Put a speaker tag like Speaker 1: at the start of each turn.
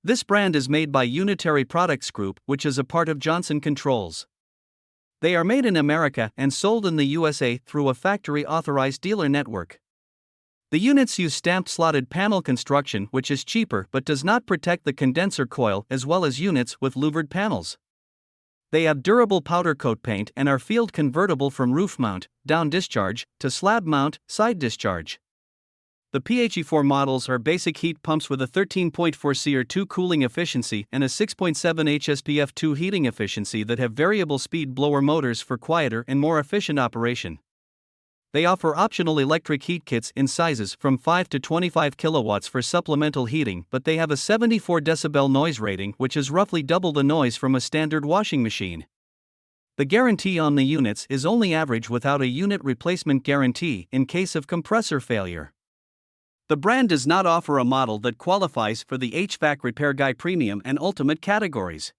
Speaker 1: This brand is made by Unitary Products Group, which is a part of Johnson Controls. They are made in America and sold in the USA through a factory-authorized dealer network. The units use stamped slotted panel construction, which is cheaper but does not protect the condenser coil, as well as units with louvered panels. They have durable powder coat paint and are field convertible from roof mount, down discharge, to slab mount, side discharge. The PHE4 models are basic heat pumps with a 13.4 CR2 cooling efficiency and a 6.7 HSPF2 heating efficiency that have variable speed blower motors for quieter and more efficient operation. They offer optional electric heat kits in sizes from 5 to 25 kilowatts for supplemental heating, but they have a 74 decibel noise rating, which is roughly double the noise from a standard washing machine. The guarantee on the units is only average without a unit replacement guarantee in case of compressor failure. The brand does not offer a model that qualifies for the HVAC Repair Guy Premium and Ultimate categories.